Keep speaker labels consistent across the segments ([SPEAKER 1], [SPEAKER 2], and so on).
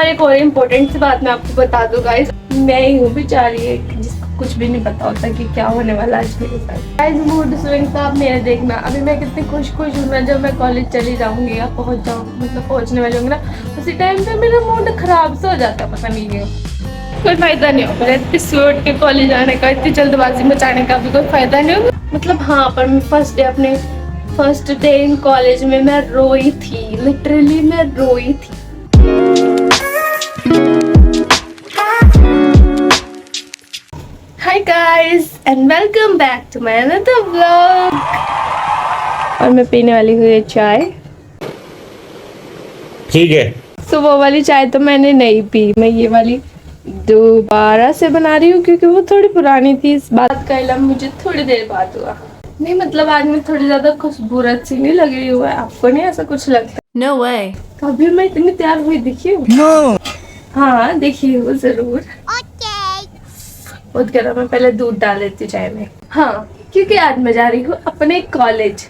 [SPEAKER 1] एक और इम्पोर्टेंट सी बात मैं आपको बता दूं गाइस, मैं ही हूँ बेचारी जिसको कुछ भी नहीं पता होता कि क्या होने वाला आज मेरे साथ। गाइस मूड स्विंग तो आप मेरा देखना, अभी मैं कितनी खुश हूँ ना, जब मैं कॉलेज चली जाऊंगी या पहुँच जाऊँगी, मतलब पहुँचने वाली होंगी ना, उसी टाइम पे मेरा मूड खराब सा हो जाता है, पता नहीं क्यों। कोई फायदा नहीं होगा इतनी स्वीट के कॉलेज आने का, इतनी जल्दबाजी मचाने का भी कोई फायदा नहीं होगा। मतलब हाँ, पर मैं फर्स्ट डे इन कॉलेज में मैं रोई थी, लिटरली मैं रोई थी। Hi guys and welcome back to my another vlog. और मैं पीने वाली हूँ ये चाय।
[SPEAKER 2] ठीक है।
[SPEAKER 1] सुबह वाली चाय तो मैंने नहीं पी, मैं ये वाली दोबारा से बना रही हूँ क्योंकि वो थोड़ी पुरानी थी। इस बात का इल्म मुझे थोड़ी देर बाद हुआ। नहीं मतलब आज मैं थोड़ी ज्यादा खुशबूरत सी नहीं लग रही हुआ है, आपको नहीं ऐसा कुछ लगता?
[SPEAKER 3] No way.
[SPEAKER 1] कभी मैं इतनी तैयार हुई दिखी हूँ?
[SPEAKER 2] No.
[SPEAKER 1] हाँ देखी हूँ जरूर। बहुत गर्म है, पहले दूध डाल देती हूँ चाय में। हाँ क्योंकि आज मैं जा रही हूँ अपने कॉलेज,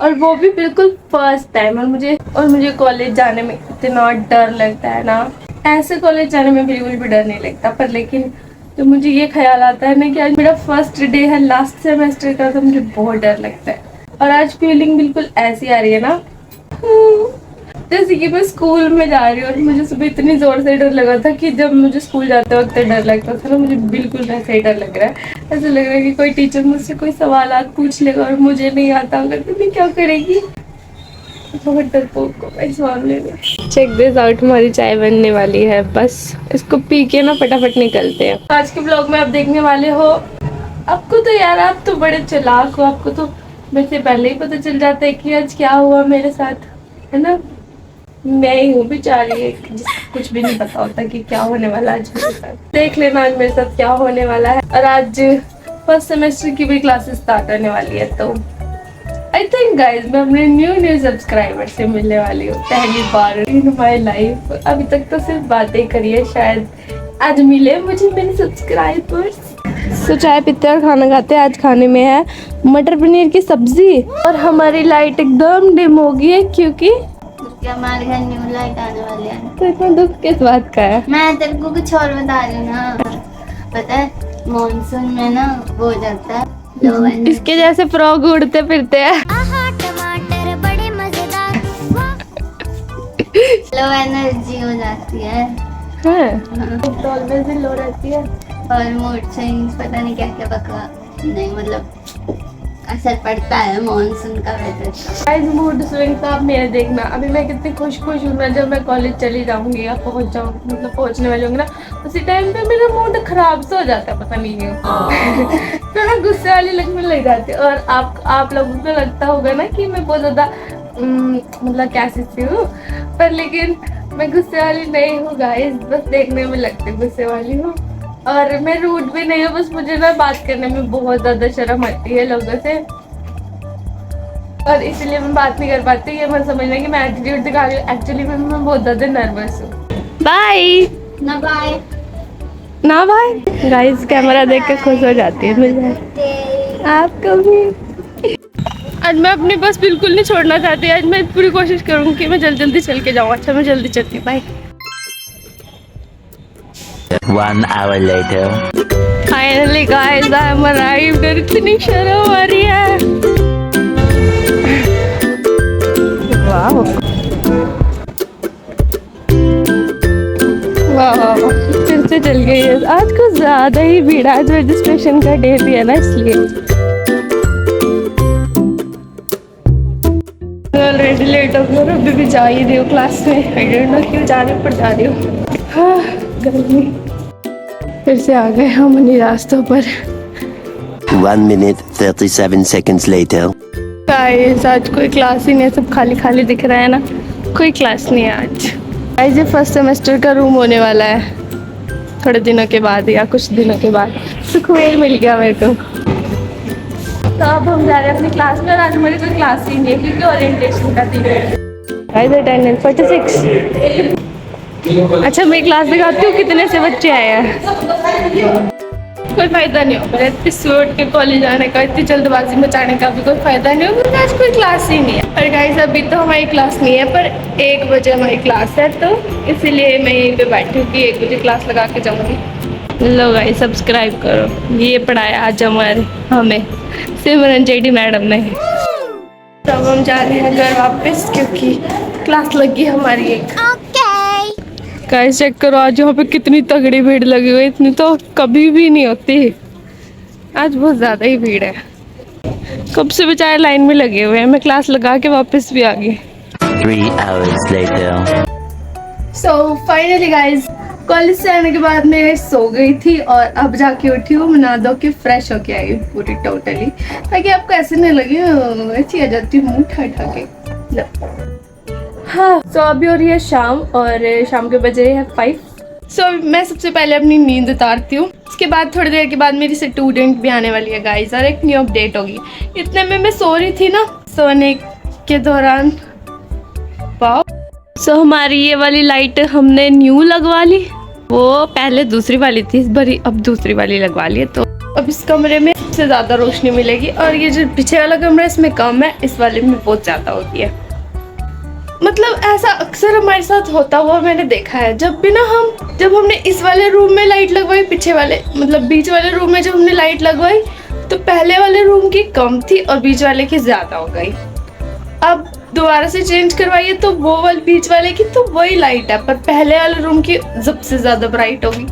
[SPEAKER 1] और वो भी बिल्कुल फर्स्ट टाइम। और मुझे कॉलेज जाने में इतना डर लगता है ना, ऐसे कॉलेज जाने में बिल्कुल भी डर नहीं लगता, पर लेकिन तो मुझे ये ख्याल आता है ना कि आज मेरा फर्स्ट डे है लास्ट सेमेस्टर का, तो मुझे बहुत डर लगता है। और आज फीलिंग बिल्कुल ऐसी आ रही है ना जैसे कि मैं स्कूल में जा रही हूँ। और मुझे सुबह इतनी जोर से डर लगा था कि जब मुझे स्कूल जाते वक्त डर लगता था ना, मुझे बिल्कुल वैसे ही डर लग रहा है। ऐसा लग रहा है कि कोई टीचर मुझसे कोई सवाल पूछ लेगा और मुझे नहीं आता होगा तो मैं क्या करेगी। बहुत डरपोक को इस मामले में। चेक दिस आउट, हमारी चाय बनने वाली है, बस इसको पी के ना फटाफट निकलते हैं। आज के ब्लॉग में आप देखने वाले हो, आपको तो यार आप तो बड़े चालाक हो, आपको तो मेरे से पहले ही पता चल जाता है कि आज क्या हुआ मेरे साथ, है ना। मैं ही हूँ बेचारी जिसको कुछ भी नहीं पता होता कि क्या होने वाला आज मेरे साथ। देख लेना आज मेरे साथ क्या होने वाला है। और आज फर्स्ट सेमेस्टर की भी क्लासेस स्टार्ट होने वाली है, तो आई थिंक गाइज मैं अपने न्यू सब्सक्राइबर से मिलने वाली हूँ पहली बार इन माई लाइफ। अभी तक तो सिर्फ बातें करी है, शायद आज मिले मुझे मेरे सब्सक्राइबर्स। तो चाय पीते और खाना खाते। आज खाने में है मटर पनीर की सब्जी, और हमारी लाइट एकदम डिम हो गई है क्योंकि
[SPEAKER 3] हमारे घर न्यू लाइट आने वाली है।
[SPEAKER 1] तो इतना दुख किस बात का है?
[SPEAKER 3] मैं तेरे को कुछ और बता रही हूँ ना, पता है मॉनसून में ना वो हो जाता है लो एनर्जी।
[SPEAKER 1] इसके जैसे फ्रॉग उड़ते फिरते हैं।
[SPEAKER 3] टमाटर बड़े मजेदार। लो एनर्जी हो जाती है।
[SPEAKER 1] ऑलवेज लो रहती है
[SPEAKER 3] और मूड स्विंग्स, पता नहीं क्या क्या बकवा नहीं, मतलब असर पड़ता है मॉनसून का वेदर का।
[SPEAKER 1] गाइस मूड स्विंग तो आप मेरे देखना, अभी मैं कितनी खुश हूँ ना, जब मैं कॉलेज चली जाऊंगी या मतलब पहुंचने वाली होंगी ना, उसी टाइम पे मेरा मूड खराब सा हो जाता है, पता नहीं क्यों। थोड़ा गुस्से वाली लगने लग जाती है। और आप लोगों को लगता होगा ना कि मैं बहुत ज्यादा मतलब कैसी सी हूँ, पर लेकिन मैं गुस्से वाली नहीं हूँ गाइस, बस देखने में लगती गुस्से वाली हूँ। और मैं रूड भी नहीं हूँ, बस मुझे ना बात करने में बहुत ज्यादा शर्म आती है लोगों से, और इसलिए मैं बात नहीं कर पाती। ये मत समझना कि मैं एटीट्यूड दिखा रही हूँ, एक्चुअली मैं बहुत ज्यादा नर्वस हूँ। बाय
[SPEAKER 3] ना बाय
[SPEAKER 1] ना बाय। गाइस कैमरा देख के खुश हो जाती है मुझे, आपको भी। आज मैं अपनी बस बिल्कुल नहीं छोड़ना चाहती, आज मैं पूरी कोशिश करूँगी कि मैं जल्दी चल के जाऊँ। अच्छा मैं जल्दी चलती हूँ, bye.
[SPEAKER 2] 1 hour later.
[SPEAKER 1] Finally guys, I am arrived और इतनी शर्म आ रही है। वाह वाह, फिर से चल गई है। आज कुछ ज्यादा ही भीड़, आज रजिस्ट्रेशन का डे भी है ना, इसलिए ऑलरेडी लेट हो गई और अभी भी जा ही रही हूँ क्लास में। आई डोंट नो क्यों जा रही हूँ, पर जा रही हूँ। हाँ गर्मी। फिर से आ गए हम अपनी रास्तों पर।
[SPEAKER 4] 1 minute 37 seconds later.
[SPEAKER 1] गाइस आज कोई क्लास ही नहीं है, सब खाली खाली दिख रहा है ना, कोई क्लास नहीं है आज। गाइस ये फर्स्ट सेमेस्टर का रूम होने वाला है थोड़े दिनों के बाद या कुछ दिनों के बाद, सुकून मिल गया मेरे को। तो अब हम जा रहे हैं अपनी क्लास में, और आज हमारी कोई क्लास ही नहीं है क्योंकि ओरिएंटेशन का दिन है। Guys attendance 46। अच्छा मैं क्लास दिखाती हूँ कितने से बच्चे आए हैं। कोई फायदा नहीं हो मेरा इतनी सुबह उठ के कॉलेज आने का, इतनी जल्दबाजी मचाने का भी कोई फायदा नहीं हो, क्योंकि आज कोई क्लास ही नहीं है। और गाइस अभी तो हमारी क्लास नहीं है, पर 1 बजे हमारी क्लास है, तो इसीलिए मैं यहीं पे बैठी हूँ कि 1 बजे क्लास लगा के जाऊँगी। लो गाइस सब्सक्राइब करो, ये पढ़ाया आज हमें सिमरन जेडी मैडम ने। तब हम जा रहे हैं घर वापस, क्योंकि क्लास लगी हमारी एक। गाइस चेक करो आज यहाँ पे कितनी तगड़ी भीड़ लगी हुई है, इतनी तो कभी भी नहीं होती। आज बहुत ज़्यादा ही भीड़ है, कब से बेचारे लाइन में लगे हुए हैं। मैं क्लास लगा के वापस भी आ गई।
[SPEAKER 2] 3 hours later.
[SPEAKER 1] So finally guys college से आने के बाद मैं सो गई थी और अब जाके उठी हूँ, नहा धो के फ्रेश होके आई हूँ पूरी टोटली, ताकि आपको ऐसे नहीं लगे अच्छी आ जाती हूँ मुँह ठा के। हाँ सो अभी हो रही है शाम, और शाम के बज रहे हैं 5। सो मैं सबसे पहले अपनी नींद उतारती हूँ, उसके बाद थोड़ी देर के बाद मेरी स्टूडेंट भी आने वाली है गाइस, और एक न्यू अपडेट होगी। इतने में मैं सो रही थी ना, सोने के दौरान वाओ। सो हमारी ये वाली लाइट हमने न्यू लगवा ली, वो पहले दूसरी वाली थी, इस बारी अब दूसरी वाली लगवा ली है, तो अब इस कमरे में सबसे ज़्यादा रोशनी मिलेगी। और ये जो पीछे वाला कमरा इसमें कम है, इस वाले में बहुत ज़्यादा होती है। मतलब ऐसा अक्सर हमारे साथ होता हुआ मैंने देखा है। जब हमने इस वाले रूम में लाइट लगवाई, पीछे वाले मतलब बीच वाले रूम में जब हमने लाइट लगवाई, तो पहले वाले रूम की कम थी और बीच वाले की ज़्यादा हो गई। अब दोबारा से चेंज करवाइए तो वो वाले बीच वाले की तो वही लाइट है, पर पहले वाले रूम की सबसे ज़्यादा ब्राइट होगी।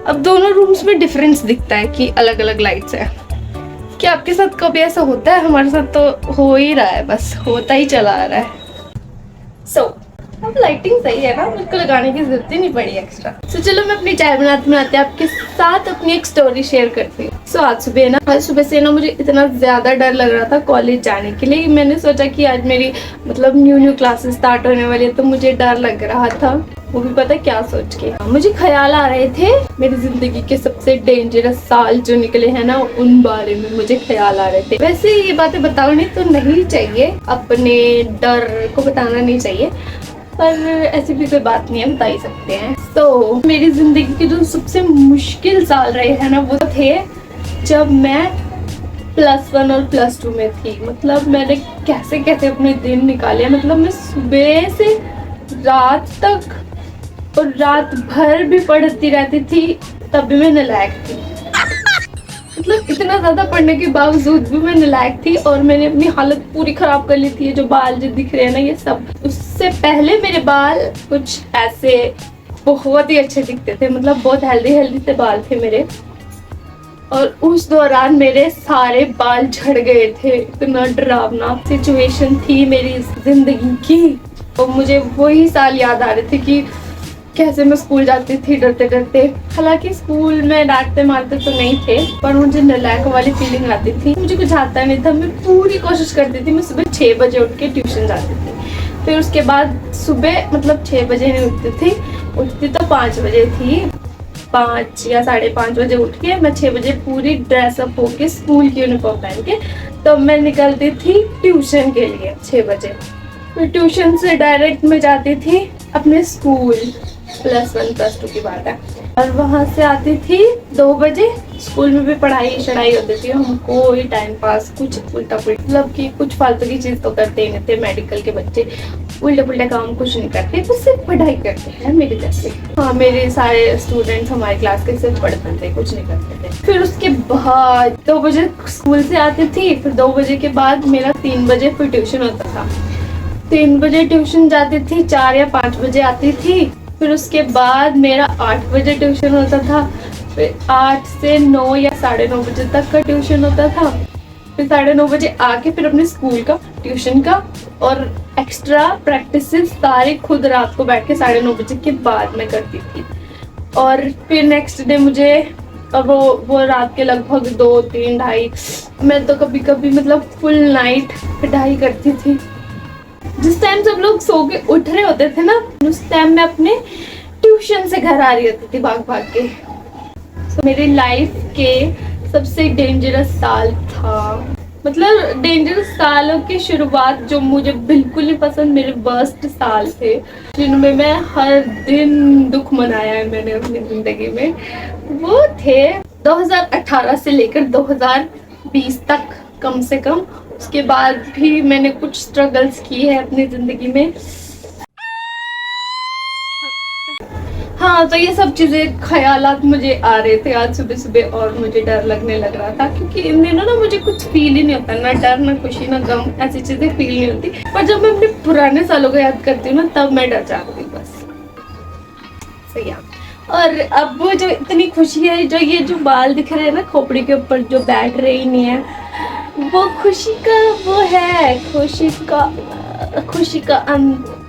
[SPEAKER 1] अब दोनों रूम्स में डिफरेंस दिखता है कि अलग अलग लाइट्स है। क्या आपके साथ कभी ऐसा होता है? हमारे साथ तो हो ही रहा है, बस होता ही चला आ रहा है। अब लाइटिंग सही है ना, मुझको लगाने की जरूरत ही नहीं पड़ी एक्स्ट्रा। चलो मैं अपनी चाय बनाते आपके साथ अपनी एक स्टोरी शेयर करती हूँ। आज सुबह से ना मुझे इतना ज़्यादा डर लग रहा था कॉलेज जाने के लिए। मैंने सोचा कि आज मेरी मतलब न्यू क्लासेस स्टार्ट होने वाली है, तो मुझे डर लग रहा था, वो भी पता क्या सोच के। मुझे ख्याल आ रहे थे मेरी जिंदगी के सबसे डेंजरस साल जो निकले हैं ना, उन बारे में मुझे ख्याल आ रहे थे। वैसे ये बातें बतानी तो नहीं चाहिए, अपने डर को बताना नहीं चाहिए, पर ऐसी भी कोई बात नहीं है, बता ही सकते हैं। तो मेरी जिंदगी के जो सबसे मुश्किल साल रहे हैं ना, वो थे जब मैं +1 और +2 में थी। मतलब मैंने कैसे कैसे अपने दिन निकाले, मतलब मैं सुबह से रात तक और रात भर भी पढ़ती रहती थी, तब भी मैं नालायक थी। मतलब इतना ज़्यादा पढ़ने के बावजूद भी मैं नालायक थी, और मैंने अपनी हालत पूरी ख़राब कर ली थी। ये जो बाल जो दिख रहे हैं ना, ये सब उससे पहले मेरे बाल कुछ ऐसे बहुत ही अच्छे दिखते थे, मतलब बहुत हेल्दी से बाल थे मेरे, और उस दौरान मेरे सारे बाल झड़ गए थे। इतना डरावना सिचुएशन थी मेरी ज़िंदगी की, और मुझे वही साल याद आ रहे थे कि कैसे मैं स्कूल जाती थी डरते डरते। हालांकि स्कूल में डांटते मारते तो नहीं थे, पर मुझे नालायक वाली फीलिंग आती थी। मुझे कुछ आता नहीं था, मैं पूरी कोशिश करती थी। मैं सुबह 6 बजे उठ के ट्यूशन जाती थी, फिर उसके बाद सुबह मतलब 6 बजे नहीं उठती तो 5 बजे थी। 5 या 5:30 बजे उठ के मैं 6 बजे पूरी ड्रेसअप होके स्कूल की यूनिफॉर्म पहन के तो मैं निकलती थी ट्यूशन के लिए 6 बजे। फिर ट्यूशन से डायरेक्ट मैं जाती थी अपने स्कूल, +1 +2 की बात है, और वहाँ से आती थी 2 बजे। स्कूल में भी पढ़ाई होती थी, हम कोई टाइम पास कुछ उल्टा पुल्टा, मतलब कि कुछ फालतू की चीज़ तो करते ही नहीं थे। मेडिकल के बच्चे उल्टा पुल्टा काम कुछ नहीं करते, तो सिर्फ पढ़ाई करते हैं मेरे जैसे। हाँ, मेरे सारे स्टूडेंट्स हमारी क्लास के सिर्फ पढ़ते थे, कुछ नहीं करते थे। फिर उसके बाद 2 बजे स्कूल से आती थी, फिर 2 बजे के बाद मेरा 3 बजे फिर ट्यूशन होता था। 3 बजे ट्यूशन जाती थी, 4 या 5 बजे आती थी। फिर उसके बाद मेरा 8 बजे ट्यूशन होता था, फिर 8 से 9 या 9:30 बजे तक का ट्यूशन होता था। फिर 9:30 बजे आके फिर अपने स्कूल का, ट्यूशन का और एक्स्ट्रा प्रैक्टिस सारे खुद रात को बैठ के 9:30 बजे के बाद मैं करती थी। और फिर नेक्स्ट डे मुझे, और वो रात के लगभग 2, 3, 2:30, मैं तो कभी कभी मतलब फुल नाइट पढ़ाई करती थी। जिस टाइम सब लोग सो के उठ रहे होते थे ना, उस टाइम मैं अपने ट्यूशन से घर आ रही होती थी भाग भाग के। तो मेरी लाइफ के सबसे डेंजरस साल था, मतलब डेंजरस सालों की शुरुआत जो मुझे बिल्कुल नहीं पसंद, मेरे वर्स्ट साल थे जिनमें मैं हर दिन दुख मनाया है मैंने अपनी ज़िंदगी में। वो थे 2018 से लेकर 2020 तक कम से कम। उसके बाद भी मैंने कुछ स्ट्रगल्स की है अपनी ज़िंदगी में। हाँ, तो ये सब चीज़ें ख्यालात मुझे आ रहे थे आज सुबह सुबह और मुझे डर लगने लग रहा था, क्योंकि इन दिनों ना मुझे कुछ फील ही नहीं होता, ना डर ना खुशी ना गम, ऐसी चीज़ें फील नहीं होती। पर जब मैं अपने पुराने सालों को याद करती हूँ ना, तब मैं डर जाती हूँ बस। सही है। और अब वो जो इतनी खुशी है, जो ये जो बाल दिख रहे हैं ना खोपड़ी के ऊपर जो बैठ रही नहीं है, वो खुशी का वो है, खुशी का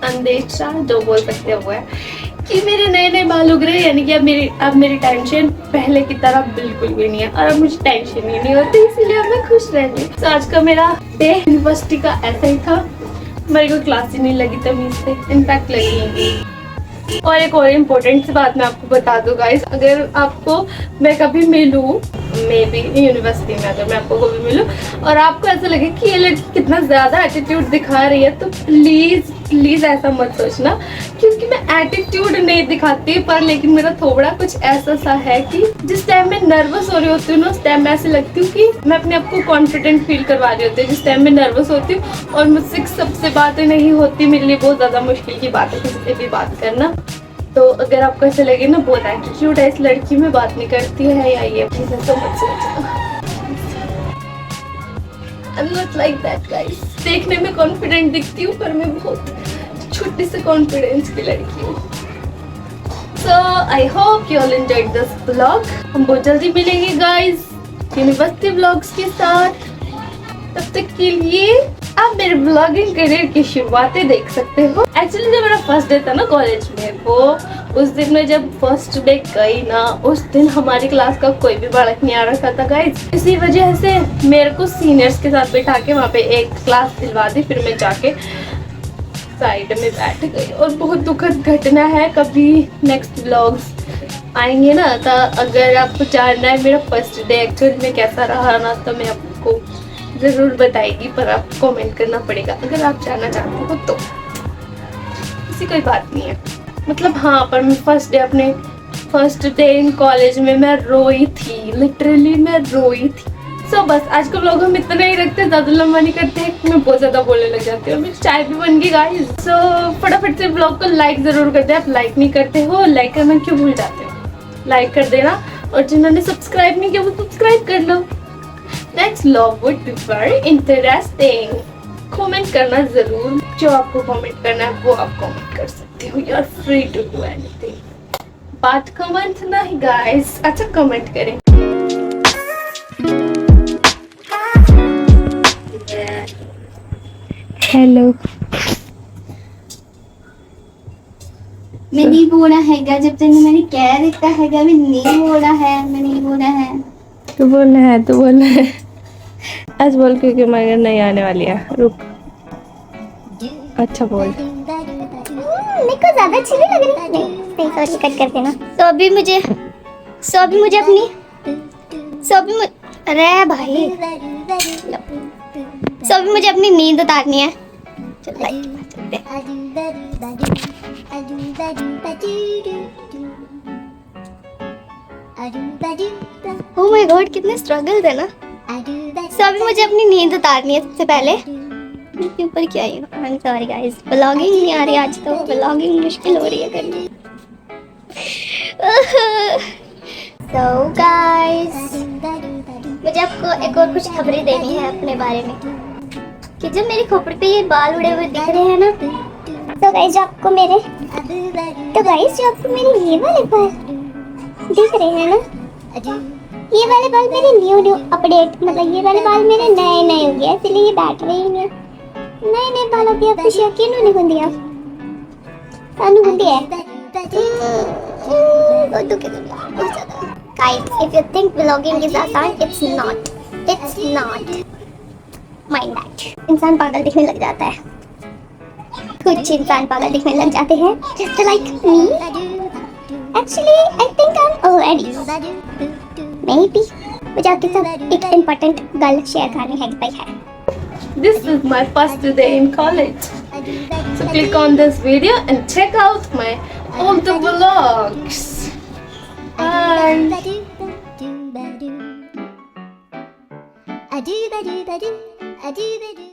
[SPEAKER 1] अंदेशा जो बोल सकते हैं वो है कि मेरे नए नए बाल उग रहे हैं। यानी कि अब मेरी टेंशन पहले की तरह बिल्कुल भी नहीं है और अब मुझे टेंशन ही नहीं होती, इसीलिए अब मैं खुश रहती हूँ। तो आज का मेरा डे यूनिवर्सिटी का ऐसा ही था। मेरे को क्लास ही नहीं लगी तमीज से, इनफैक्ट लगी नहीं। और एक और इम्पोर्टेंट सी बात मैं आपको बता दूँ गाइस, अगर आपको मैं कभी मिलूँ मे बी यूनिवर्सिटी में, अगर मैं आपको कभी मिलूँ और आपको ऐसा लगे कि ये लड़की कितना ज़्यादा एटीट्यूड दिखा रही है, तो प्लीज़ ऐसा मत सोचना, क्योंकि मैं एटीट्यूड नहीं दिखाती, पर लेकिन मेरा थोड़ा कुछ ऐसा सा है कि जिस टाइम मैं नर्वस हो रही होती हूँ ना, उस टाइम मैं ऐसे लगती हूँ कि मैं अपने आप को कॉन्फिडेंट फील करवा रही होती हूँ। जिस टाइम मैं नर्वस होती हूँ और मुझसे सबसे बातें नहीं होती, मेरे लिए बहुत ज़्यादा मुश्किल की बात है किसी से भी बात करना। तो अगर आपको ऐसे लगे ना बहुत एटीट्यूड है इस लड़की में, बात नहीं करती है या ये चीज़ें, तो मत सोचना। I'm not like that guys। देखने में कॉन्फिडेंट दिखती हूँ पर मैं बहुत छोटे से कॉन्फिडेंस की लड़की हूँ। So I hope you all enjoyed this vlog। हम बहुत जल्दी मिलेंगे गाइस यूनिवर्सिटी व्लॉग्स के साथ। तब तक के लिए आप मेरे ब्लॉगिंग करियर की शुरुआतें देख सकते हो। एक्चुअली जब मेरा फर्स्ट डे था ना कॉलेज में, वो उस दिन में जब फर्स्ट डे गई ना, उस दिन हमारी क्लास का कोई भी बालक नहीं आ रखा था गाइस। इसी वजह से मेरे को सीनियर्स के साथ बैठा के वहाँ पे एक क्लास दिलवा दी, फिर मैं जाके साइड में बैठ गई। और बहुत दुखद घटना है, कभी नेक्स्ट व्लॉग्स आएंगे ना, तो अगर आपको जानना है मेरा फर्स्ट डे एक्चुअली में कैसा रहा ना, तो मैं आपको ज़रूर बताएगी, पर आपको कमेंट करना पड़ेगा अगर आप जानना चाहते हो तो। ऐसी कोई बात नहीं है, मतलब हाँ, पर मैं फर्स्ट डे इन कॉलेज में मैं रोई थी, लिटरली मैं रोई थी। सो बस आज का व्लॉग हम इतना ही रखते हैं, ज़्यादा लंबा नहीं करते हैं, मैं बहुत ज़्यादा बोलने लग जाती हूँ। मेरी चाय भी बन गई गाइस। सो फटाफट से व्लॉग को लाइक ज़रूर कर दे। आप लाइक नहीं करते हो, लाइक करना क्यों भूल जाते हो? लाइक कर देना, और जिन्होंने सब्सक्राइब नहीं किया वो सब्सक्राइब कर लो। Next vlog would be very interesting. Comment करना ज़रूर, जो आपको कमेंट करना है वो आप कमेंट कर सकते हो, you are free to do anything. बात कमेंट नहीं गाइस, अच्छा कमेंट करें। हेलो,
[SPEAKER 3] मैं नहीं बोला हैगा, जब तक मैंने कह देता हैगा मैं नहीं बोला है, मैं नहीं बोला है।
[SPEAKER 1] तू बोलना है, तू बोलना है। आज बोल, क्योंकि मगर नहीं आने वाली है, रुक। अच्छा बोल।
[SPEAKER 3] मेरे को ज्यादा अच्छी नहीं लग रही। नहीं सॉरी, कट कर देना। तो अभी मुझे अरे भाई, सो अभी मुझे अपनी नींद उतारनी है। चल लाइट चलते ओह माय गॉड, कितने स्ट्रगल थे ना। सो अभी मुझे अपनी नींद उतारनी है। सबसे पहले इसके ऊपर क्या है, I am sorry guys, vlogging नहीं आ रही आज, तो व्लॉगिंग मुश्किल हो रही है करनी। सो गाइस, मुझे आपको एक और कुछ खबरें देनी है अपने बारे में, कि जब मेरी खोपड़ी पे ये बाल उड़े हुए दिख रहे हैं ना, तो गाइस जो आपको मेरे ये वाले बाल दिख रहे हैं ना, ये वाले बाल मेरे न्यू अपडेट, मतलब ये वाले बाल मेरे नए हो गए, इसलिए ये बैठ रहे हैं। नए बालों की आप खुशी यकीन नहीं होती है, सानू होती है। बहुत दुख है बहुत ज़्यादा। Guys, if you think vlogging is आसान, it's not. It's not. Mind that. इंसान पागल दिखने लग जाता है। कुछ इंसान पागल दिखने लग जाते हैं, just like me. Actually, I think I'm already. Maybe. मुझे आपके साथ एक important गल शेयर करनी है भाई है।
[SPEAKER 1] This is my first day in college. So click on this video and check out my all the vlogs. Bye.
[SPEAKER 3] Adoo, badoo, badoo, adoo, badoo.